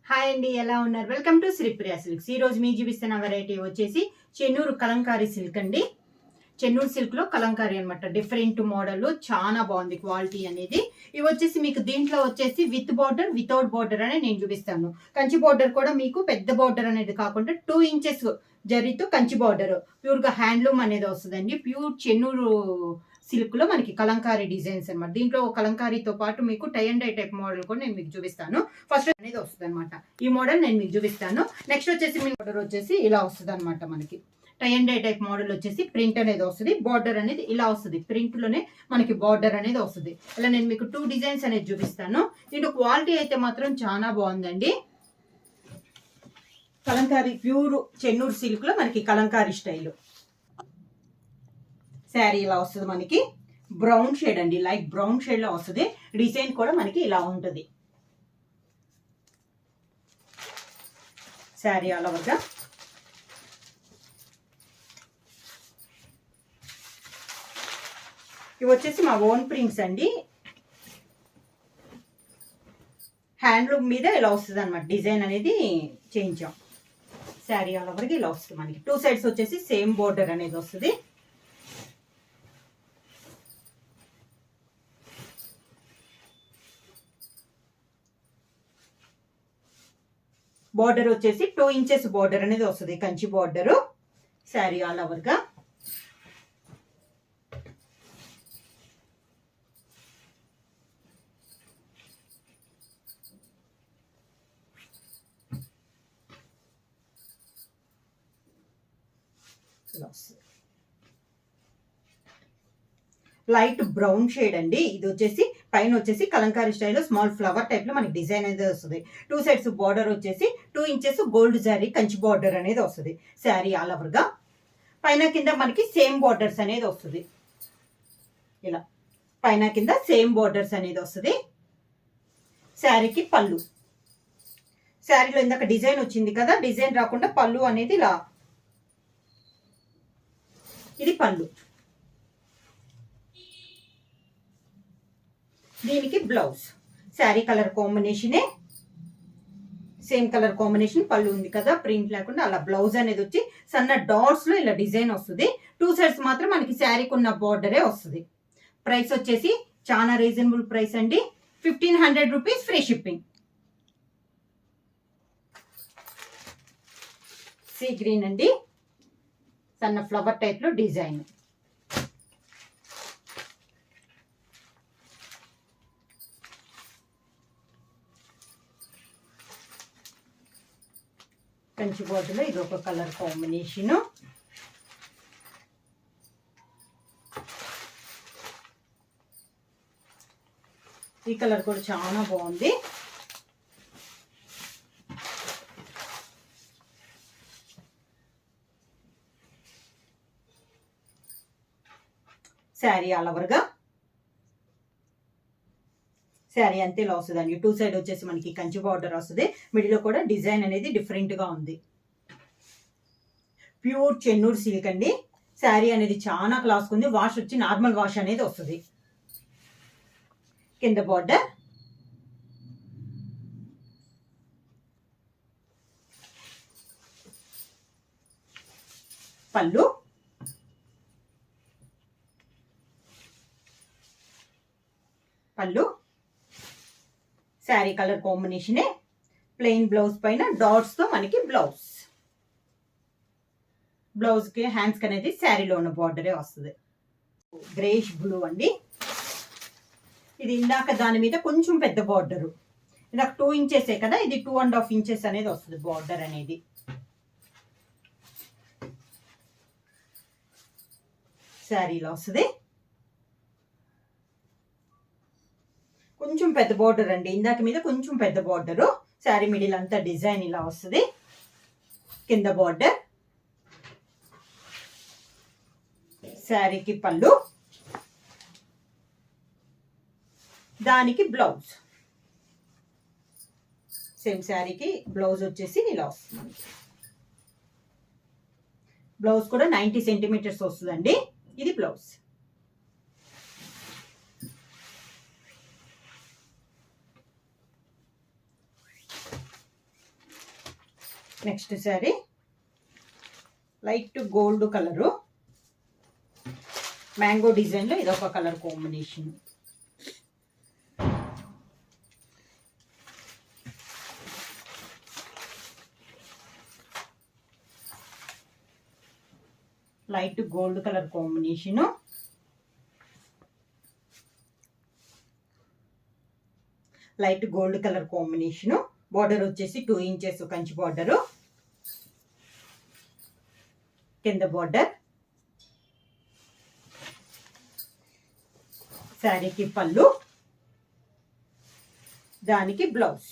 Hi అండి, ఎలా ఉన్నారు? Welcome to Sripriya silks. ఈ రోజు మీకు చూపిస్తున్న వెరైటీ వచ్చేసి చెన్నూరు కలంకారీ సిల్క్ అండి. చెన్నూరు సిల్క్ లో కలంకారీ అనమాట. డిఫరెంట్ మోడల్, చాలా బాగుంది క్వాలిటీ అనేది. ఇవి వచ్చేసి మీకు దీంట్లో వచ్చేసి విత్ బార్డర్, వితౌట్ బార్డర్ అని నేను చూపిస్తాను. కంచి బార్డర్ కూడా మీకు పెద్ద బార్డర్ అనేది కాకుండా 2 ఇంచెస్ జరీతో కంచి బార్డర్, ప్యూర్ గా హ్యాండ్లూమ్ అనేది వస్తుందండి. ప్యూర్ చెన్నూరు సిల్క్ లో మనకి కలంకారీ డిజైన్స్ అనమాట. దీంట్లో కలంకారీతో పాటు మీకు tie and dye type model కూడా నేను మీకు చూపిస్తాను. ఫస్ట్ అనేది వస్తుంది అనమాట. ఈ మోడల్ నేను మీకు చూపిస్తాను. నెక్స్ట్ వచ్చేసి మీ బార్డర్ వచ్చేసి ఇలా వస్తుంది అనమాట. మనకి tie and dye type model వచ్చేసి ప్రింట్ అనేది వస్తుంది. బార్డర్ అనేది ఇలా వస్తుంది. ప్రింట్ లోనే మనకి బార్డర్ అనేది వస్తుంది. ఇలా నేను మీకు 2 డిజైన్స్ అనేది చూపిస్తాను. దీంట్లో క్వాలిటీ అయితే మాత్రం చాలా బాగుందండి. కలంకారీ ప్యూర్ చెన్నూరు సిల్క్ లో మనకి కలంకారీ స్టైల్ శారీ ఇలా వస్తుంది. మనకి బ్రౌన్ షేడ్ అండి, లైట్ బ్రౌన్ షేడ్ లో వస్తుంది. డిజైన్ కూడా మనకి ఇలా ఉంటుంది. శారీ ఆల్ ఓవర్ గా ఇవి వచ్చేసి మా ఓన్ ప్రింట్స్ అండి. హ్యాండ్లూమ్ మీద ఇలా వస్తుంది అనమాట. డిజైన్ అనేది చేయించాం. శారీ ఆల్ ఓవర్ గా ఇలా వస్తుంది. మనకి 2 సైడ్స్ వచ్చేసి సేమ్ బోర్డర్ అనేది వస్తుంది. బార్డర్ వచ్చేసి 2 ఇంచెస్ బార్డర్ అనేది వస్తుంది. Kanchi border. Sari all over గా లైట్ బ్రౌన్ షేడ్ అండి. ఇది వచ్చేసి పైన వచ్చేసి కలంకారీ స్టైల్లో స్మాల్ ఫ్లవర్ టైప్ లో మనకి డిజైన్ అనేది వస్తుంది. 2 సైడ్స్ బార్డర్ వచ్చేసి 2 inches gold zari Kanchi border అనేది వస్తుంది. శారీ ఆల్ ఓవర్ గా పైన కింద మనకి సేమ్ బార్డర్స్ అనేది వస్తుంది. ఇలా పైన కింద సేమ్ బార్డర్స్ అనేది వస్తుంది. శారీకి పళ్ళు, శారీలో ఇందాక డిజైన్ వచ్చింది కదా, డిజైన్ రాకుండా పళ్ళు అనేది ఇలా, ఇది పళ్ళు. దీనికి బ్లౌజ్ శారీ కలర్ కాంబినేషనే, సేమ్ కలర్ కాంబినేషన్. పళ్ళు ఉంది కదా ప్రింట్ లేకుండా, అలా బ్లౌజ్ అనేది వచ్చి సన్న డాట్స్ లో ఇలా డిజైన్ వస్తుంది. 2 సైడ్స్ మాత్రం మనకి శారీకి ఉన్న బార్డరే వస్తుంది. ప్రైస్ వచ్చేసి చాలా రీజనబుల్ ప్రైస్ అండి. 1500 rupees free shipping. Sea green అండి, సన్న ఫ్లవర్ టైప్ లో డిజైన్. కంచి బార్డర్లో ఇది ఒక కలర్ కాంబినేషన్. ఈ కలర్ కూడా చాలా బాగుంది. శారీ ఆల్ ఓవర్ గా శారీ అంతే ఇలా వస్తుంది అండి. 2 సైడ్ వచ్చేసి మనకి కంచి బార్డర్ వస్తుంది. మిడిల్లో కూడా డిజైన్ అనేది డిఫరెంట్ గా ఉంది. ప్యూర్ చెన్నూరు సిల్క్ అండి. శారీ అనేది చాలా క్లాస్ ఉంది. వాష్ వచ్చి నార్మల్ వాష్ అనేది వస్తుంది. కింద బార్డర్, పళ్ళు, పళ్ళు శారీ కలర్ కాంబినేషనే. ప్లెయిన్ బ్లౌజ్ పైన డాట్స్ తో మనకి బ్లౌజ్. బ్లౌజ్ కి హ్యాండ్స్ కి అనేది శారీలో ఉన్న బార్డరే వస్తుంది. గ్రేష్ బ్లూ అండి. ఇది ఇందాక దాని మీద కొంచెం పెద్ద బార్డరు. ఇందాక 2 ఇంచెసే కదా, ఇది 2.5 ఇంచెస్ అనేది వస్తుంది బార్డర్ అనేది. శారీలో వస్తుంది. కొంచెం పెద్ద బార్డర్ అండి. ఇందాక మీద కొంచెం పెద్ద బార్డరు. శారీ మిడిల్ అంతా డిజైన్ ఇలా వస్తుంది. కింద బార్డర్, శారీకి పళ్ళు, దానికి బ్లౌజ్. సేమ్ శారీకి బ్లౌజ్ వచ్చేసి ఇలా వస్తుంది. బ్లౌజ్ కూడా 90 సెంటీమీటర్స్ వస్తుందండి. ఇది blouse. Next sari light gold colour, mango డిజైన్లో ఇదొక colour combination. Light gold colour combination, light gold colour combination. Border వచ్చేసి 2 ఇంచెస్ కంచి బార్డరు, కింద బార్డర్. శారీకి పళ్ళు, దానికి బ్లౌజ్.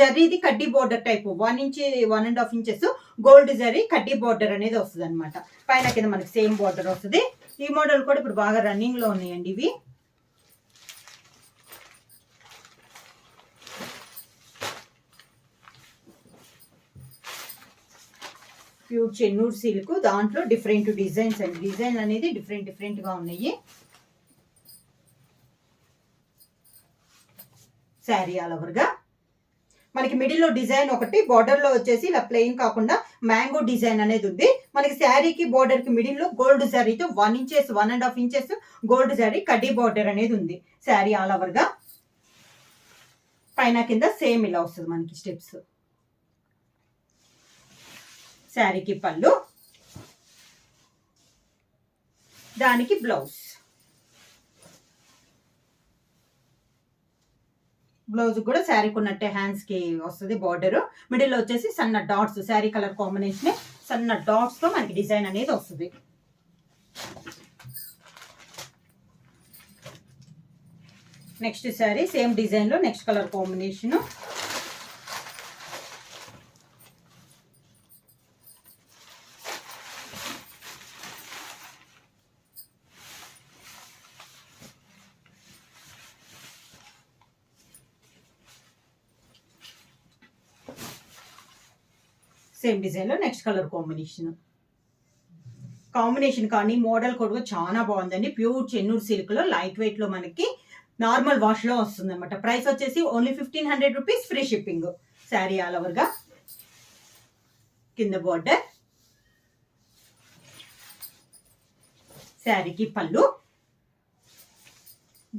జరీది కడ్డీ border type 1 inch 1.5 inches gold zari కడ్డీ బోర్డర్ అనేది వస్తుంది అనమాట. పైన కింద మనకి సేమ్ బోర్డర్ వస్తుంది. ఈ మోడల్ కూడా ఇప్పుడు బాగా రన్నింగ్ లో ఉన్నాయండి ఇవి. ప్యూర్ చెన్నూరు సిల్క్, దాంట్లో డిఫరెంట్ డిజైన్స్ అండి. డిజైన్ అనేది డిఫరెంట్ గా ఉన్నాయి. శారీ ఆల్ ఓవర్ గా మనకి మిడిల్ లో డిజైన్ ఒకటి, బార్డర్ లో వచ్చేసి ఇలా ప్లెయిన్ కాకుండా మ్యాంగో డిజైన్ అనేది ఉంది. మనకి శారీకి బార్డర్ కి మిడిల్ లో గోల్డ్ శారీతో 1 ఇంచెస్ 1.5 ఇంచెస్ గోల్డ్ శారీ కడ్డీ బార్డర్ అనేది ఉంది. శారీ ఆల్ ఓవర్ గా పైన కింద సేమ్ ఇలా వస్తుంది మనకి స్టెప్స్. శారీకి పళ్ళు, దానికి బ్లౌజ్. బ్లౌజ్ కూడా శారీకి ఉన్నట్టే హ్యాండ్స్ కి వస్తుంది బార్డర్. మిడిల్ వచ్చేసి సన్న డాట్స్, శారీ కలర్ కాంబినేషన్ సన్న డాట్స్ తో మనకి డిజైన్ అనేది వస్తుంది. నెక్స్ట్ శారీ సేమ్ డిజైన్ లో next colour combination. Same design లో నెక్స్ట్ కలర్ కాంబినేషన్ కానీ మోడల్ కూడా చాలా బాగుందండి. ప్యూర్ చెన్నూరు సిల్క్ లో లైట్ వెయిట్ లో మనకి నార్మల్ వాష్ లో వస్తుంది అనమాట. ప్రైస్ వచ్చేసి only 1500 rupees, free shipping. Sari all over గా కింద బోర్డర్, శారీకి పళ్ళు,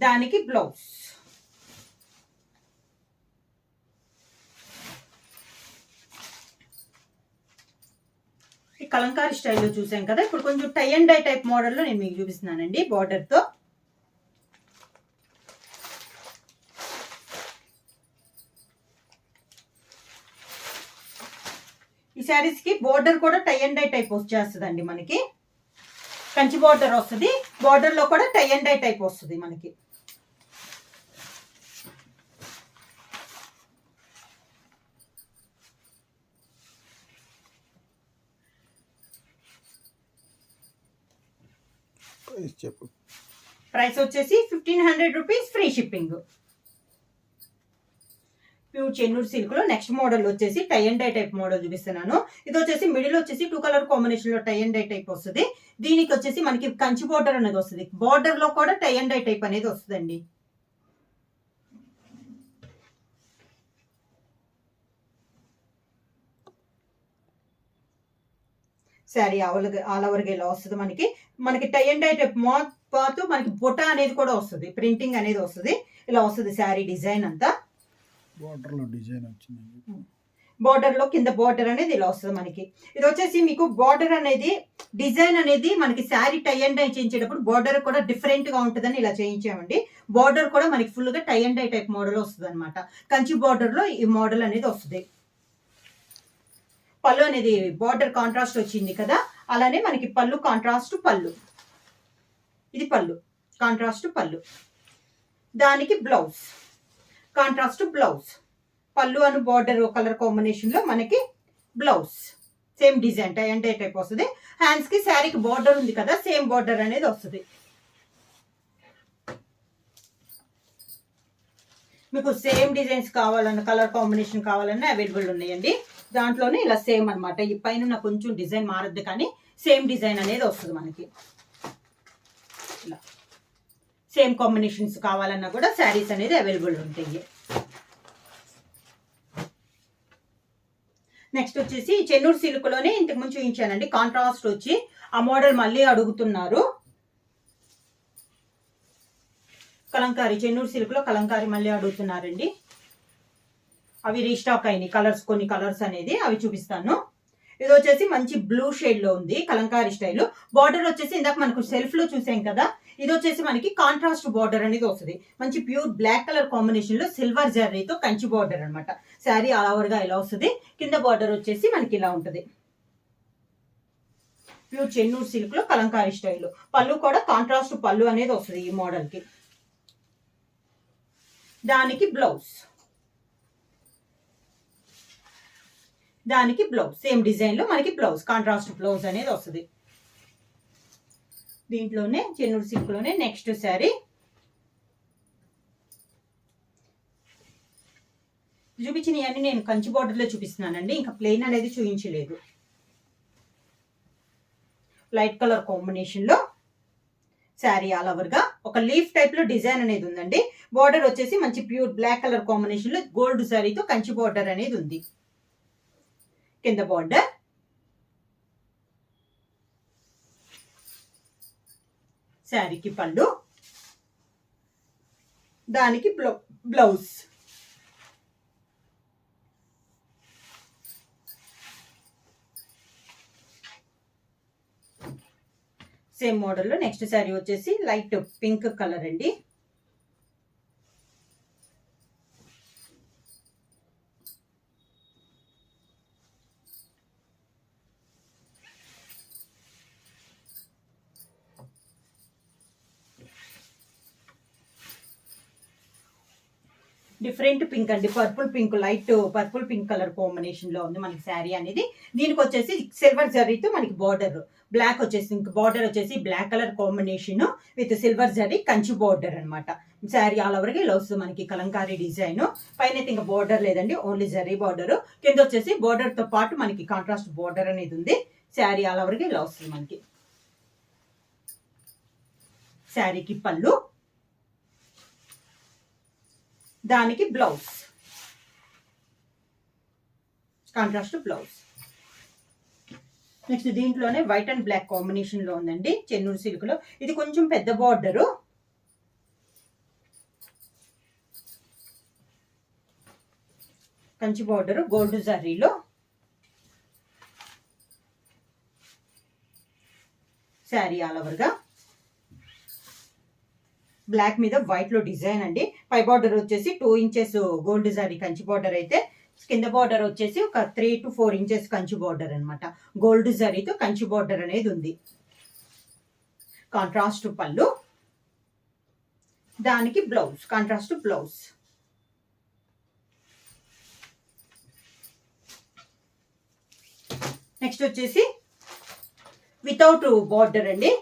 దానికి బ్లౌజ్. కలంకారీ స్టైల్లో చూసాం కదా, ఇప్పుడు కొంచెం టై అండ్ డై టైప్ మోడల్లో నేను మీకు చూపిస్తున్నానండి బార్డర్ తో. ఈ శారీస్ కి బార్డర్ కూడా టై అండ్ డై టైప్ వచ్చేస్తుందండి. మనకి కంచి బార్డర్ వస్తుంది, బార్డర్ లో కూడా టై అండ్ డై టైప్ వస్తుంది మనకి. చెప్పు. ప్రైస్ వచ్చేసి 1500 rupees, free shipping. Pure Chennur silk లో నెక్స్ట్ మోడల్ వచ్చేసి tie and dye type model చూపిస్తున్నాను. ఇది వచ్చేసి మిడిల్ వచ్చేసి 2 కలర్ కాంబినేషన్ లో టై అండ్ డై టైప్ వస్తుంది. దీనికి వచ్చేసి మనకి కంచి బార్డర్ అనేది వస్తుంది. బార్డర్ లో కూడా టై అండ్ డై టైప్ అనేది వస్తుందండి. శారీ ఆల్ ఓవర్ గా ఇలా వస్తుంది మనకి. మనకి టై అండ్ డై టైప్ పాటు మనకి బొటా అనేది కూడా వస్తుంది, ప్రింటింగ్ అనేది వస్తుంది. ఇలా వస్తుంది శారీ డిజైన్ అంతా. బార్డర్ లో డిజైన్ వచ్చింది. బార్డర్ లో కింద బార్డర్ అనేది ఇలా వస్తుంది మనకి. ఇది వచ్చేసి మీకు బార్డర్ అనేది డిజైన్ అనేది మనకి శారీ టై అండ్ డై చేయించేటప్పుడు బార్డర్ కూడా డిఫరెంట్ గా ఉంటుందని ఇలా చేయించామండి. బార్డర్ కూడా మనకి ఫుల్ గా tie and dye type model వస్తుంది అనమాట. కంచి బార్డర్ లో ఈ మోడల్ అనేది వస్తుంది. పళ్ళు అనేది బార్డర్ కాంట్రాస్ట్ వచ్చింది కదా, అలానే మనకి పళ్ళు కాంట్రాస్ట్ పళ్ళు. ఇది పళ్ళు, కాంట్రాస్ట్ పళ్ళు, దానికి బ్లౌజ్, కాంట్రాస్ట్ బ్లౌజ్. పళ్ళు అను బార్డర్ కలర్ కాంబినేషన్ లో మనకి blouse same design tie and dye type వస్తుంది. హ్యాండ్స్ కి శారీకి బార్డర్ ఉంది కదా, సేమ్ బార్డర్ అనేది వస్తుంది. మీకు సేమ్ డిజైన్స్ కావాలన్న, కలర్ కాంబినేషన్ కావాలన్నా అవైలబుల్ ఉన్నాయండి. దాంట్లోనే ఇలా సేమ్ అనమాట. ఈ పైన కొంచెం డిజైన్ మారద్దు కానీ సేమ్ డిజైన్ అనేది వస్తుంది మనకి. ఇలా సేమ్ కాంబినేషన్స్ కావాలన్నా కూడా శారీస్ అనేది అవైలబుల్ ఉంటాయి. నెక్స్ట్ వచ్చేసి చెన్నూరు సిల్క్ లోనే ఇంతకు ముందు చూపించానండి, కాంట్రాస్ట్ వచ్చి ఆ మోడల్ మళ్ళీ అడుగుతున్నారు. కలంకారీ, చెన్నూరు సిల్క్ లో కలంకారీ మళ్ళీ అడుగుతున్నారండి. అవి రీస్టాక్ అయినాయి కలర్స్, కొన్ని కలర్స్ అనేది అవి చూపిస్తాను. ఇది వచ్చేసి మంచి బ్లూ షేడ్ లో ఉంది కలంకారీ స్టైల్. బార్డర్ వచ్చేసి ఇందాక మనకు సెల్ఫ్ లో చూసాం కదా, ఇది వచ్చేసి మనకి కాంట్రాస్ట్ బార్డర్ అనేది వస్తుంది. మంచి ప్యూర్ బ్లాక్ కలర్ కాంబినేషన్ లో సిల్వర్ జరీతో కంచి బార్డర్ అనమాట. శారీ ఆల్ ఓవర్ గా ఇలా వస్తుంది. కింద బార్డర్ వచ్చేసి మనకి ఇలా ఉంటుంది. ప్యూర్ చెన్నూరు సిల్క్ లో కలంకారీ స్టైల్. పళ్ళు కూడా కాంట్రాస్ట్ పళ్ళు అనేది వస్తుంది ఈ మోడల్ కి. దానికి బ్లౌజ్, సేమ్ డిజైన్ లో మనకి బ్లౌజ్, కాంట్రాస్ట్ బ్లౌజ్ అనేది వస్తుంది. దీంట్లోనే చెన్నూరు సిల్క్ లోనే నెక్స్ట్ శారీ. చూపించినవన్నీ నేను కంచి బార్డర్ లో చూపిస్తున్నానండి, ఇంకా ప్లెయిన్ అనేది చూపించలేదు. లైట్ కలర్ కాంబినేషన్ లో శారీ ఆల్ ఓవర్ గా ఒక లీఫ్ టైప్ లో డిజైన్ అనేది ఉందండి. బార్డర్ వచ్చేసి మంచి ప్యూర్ బ్లాక్ కలర్ కాంబినేషన్ లో గోల్డ్ శారీతో కంచి బార్డర్ అనేది ఉంది. కింద బార్డర్, శారీకి పళ్ళు, దానికి బ్లౌజ్. సేమ్ మోడల్లో నెక్స్ట్ శారీ వచ్చేసి లైట్ పింక్ కలర్ అండి. డిఫరెంట్ పింక్ అండి, purple pink, light purple pink colour combination లో ఉంది మనకి శారీ అనేది. దీనికి వచ్చేసి సిల్వర్ జరీతో మనకి బార్డర్, బ్లాక్ వచ్చేసి ఇంక బార్డర్ వచ్చేసి black colour combination with silver zari Kanchi border అనమాట. శారీ ఆల్ ఓవర్ గా ఇలా వస్తుంది మనకి కలంకారీ డిజైన్. పైన అయితే ఇంకా బార్డర్ లేదండి, ఓన్లీ జరీ బార్డర్. కింద వచ్చేసి బార్డర్ తో పాటు మనకి కాంట్రాస్ట్ బార్డర్ అనేది ఉంది. శారీ ఆల్ ఓవర్ గా ఇలా వస్తుంది మనకి. శారీకి పళ్ళు, దానికి బ్లౌజ్, కాంట్రాస్ట్ బ్లౌజ్. నెక్స్ట్ దీంట్లోనే వైట్ అండ్ బ్లాక్ కాంబినేషన్ లో ఉందండి చెన్నూరు సిల్క్ లో. ఇది కొంచెం పెద్ద బార్డరు, కంచి బార్డర్ గోల్డ్ జరీలో. శారీ ఆల్ ఓవర్ గా బ్లాక్ మీద వైట్ లో డిజైన్ అండి. పై బార్డర్ వచ్చేసి 2 inches gold zari Kanchi border అయితే, కింద బార్డర్ వచ్చేసి ఒక 3 to 4 ఇంచెస్ కంచి బార్డర్ అనమాట. గోల్డ్ జరీతో కంచి బార్డర్ అనేది ఉంది. కాంట్రాస్ట్ పళ్ళు, దానికి బ్లౌజ్, కాంట్రాస్ట్ బ్లౌజ్. నెక్స్ట్ వచ్చేసి వితౌట్ బార్డర్ అండి,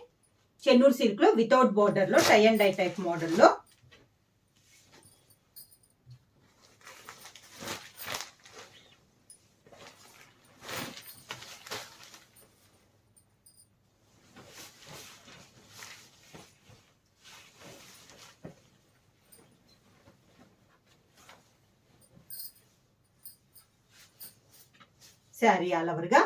చెన్నూరు సిల్క్ లో వితౌట్ బార్డర్ లో tie and dye type model లో. శారీ ఆల్ ఓవర్ గా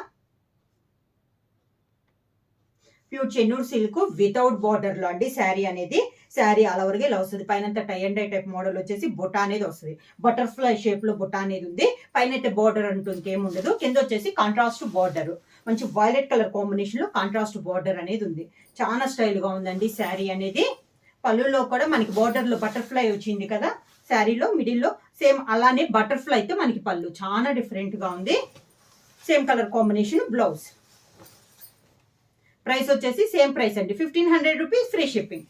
pure Chennur silk without border లో అండి శారీ అనేది. శారీ ఆల్ ఓవర్ గా ఇలా వస్తుంది. పైన tie and dye type model వచ్చేసి బుట్ట అనేది వస్తుంది. బటర్ఫ్లై షేప్ లో బుట్ట అనేది ఉంది. పైన అయితే బార్డర్ అంటూ ఇంకేం ఉండదు. కింద వచ్చేసి కాంట్రాస్ట్ బార్డర్, మంచి వైలెట్ కలర్ కాంబినేషన్ లో కాంట్రాస్ట్ బార్డర్ అనేది ఉంది. చాలా స్టైల్ గా ఉందండి శారీ అనేది. పళ్ళులో కూడా మనకి బార్డర్ లో బటర్ఫ్లై వచ్చింది కదా, శారీలో మిడిల్ లో సేమ్ అలానే బటర్ఫ్లై అయితే మనకి పళ్ళు చాలా డిఫరెంట్ గా ఉంది. Same colour combination blouse. Price వచ్చేసి సేమ్ ప్రైస్ అండి, 1500 రూపీస్, ఫ్రీ షిప్పింగ్.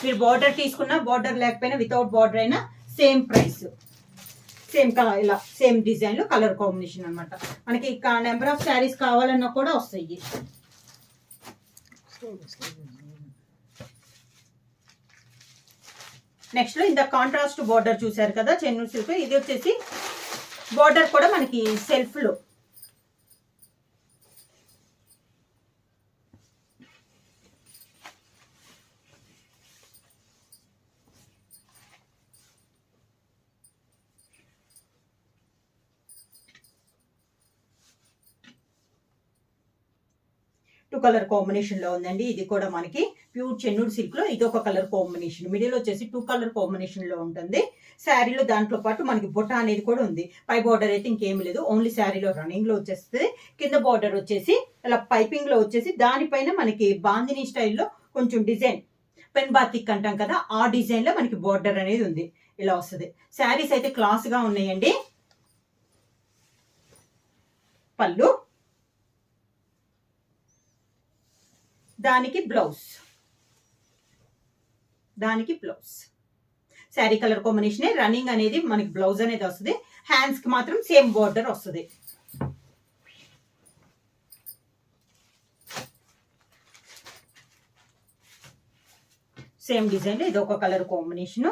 మీరు బార్డర్ తీసుకున్నా బార్డర్ లేకపోయినా వితౌట్ బార్డర్ అయినా సేమ్ ప్రైస్. సేమ్ కలర్, ఇలా సేమ్ డిజైన్ లో కలర్ కాంబినేషన్ అనమాట. మనకి నెంబర్ ఆఫ్ శారీస్ కావాలన్నా కూడా వస్తాయి. నెక్స్ట్ లో ఇంత కాంట్రాస్ట్ బార్డర్ చూసారు కదా చెన్నూరు సిల్క్, ఇది వచ్చేసి బార్డర్ కూడా మనకి సెల్ఫ్ లో కలర్ కాంబినేషన్ లో ఉందండి. ఇది కూడా మనకి ప్యూర్ చెన్నూరు సిల్క్ లో ఇది ఒక కలర్ కాంబినేషన్, మిడిల్ వచ్చేసి 2 కలర్ కాంబినేషన్ లో ఉంటుంది. శారీలో దాంట్లో పాటు మనకి బుట్ట అనేది కూడా ఉంది. పై బార్డర్ అయితే ఇంకేం లేదు, ఓన్లీ శారీలో రన్నింగ్ లో వచ్చేస్తుంది. కింద బార్డర్ వచ్చేసి ఇలా పైపింగ్ లో వచ్చేసి దానిపైన మనకి బాందిని స్టైల్లో కొంచెం డిజైన్, పెన్ బాతిక్ అంటాం కదా, ఆ డిజైన్ లో మనకి బార్డర్ అనేది ఉంది. ఇలా వస్తుంది. శారీస్ అయితే క్లాస్ గా ఉన్నాయండి. పళ్ళు, దానికి blouse, sari colour combination running అనేది మనకి బ్లౌజ్ అనేది వస్తుంది. హ్యాండ్స్ కి మాత్రం సేమ్ బార్డర్ వస్తుంది. సేమ్ డిజైన్ ఇది ఒక కలర్ కాంబినేషన్.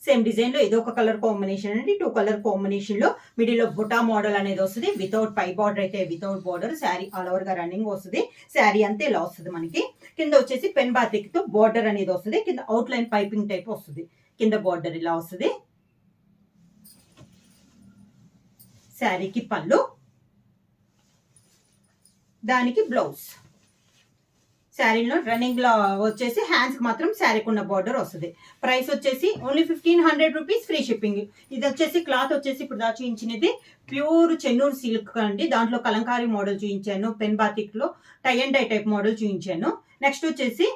సేమ్ డిజైన్ లో ఇది ఒక కలర్ కాంబినేషన్ అండి. 2 కలర్ కాంబినేషన్ లో మిడిల్ లో బుటా మోడల్ అనేది వస్తుంది. వితౌట్ పై బార్డర్ అయితే without border, sari all over గా రన్నింగ్ వస్తుంది. శారీ అంతే ఇలా వస్తుంది మనకి. కింద వచ్చేసి పెన్ బాతిక్ తో బార్డర్ అనేది వస్తుంది. కింద అవుట్ లైన్ పైపింగ్ టైప్ వస్తుంది. కింద బార్డర్ ఇలా వస్తుంది. శారీకి పళ్ళు, దానికి బ్లౌజ్. శారీలో రన్నింగ్ లో వచ్చేసి హ్యాండ్స్ కి మాత్రం శారీకి ఉన్న బార్డర్ వస్తుంది. ప్రైస్ వచ్చేసి ఓన్లీ 1500 రూపీస్, ఫ్రీ షిప్పింగ్. ఇది వచ్చేసి క్లాత్ వచ్చేసి ఇప్పుడు దాకా చూపించినది ప్యూర్ చెన్నూరు సిల్క్ అండి. దాంట్లో కలంకారీ మోడల్ చూపించాను, పెన్ బాతిక్ లో tie and dye type model చూపించాను. నెక్స్ట్ వచ్చేసి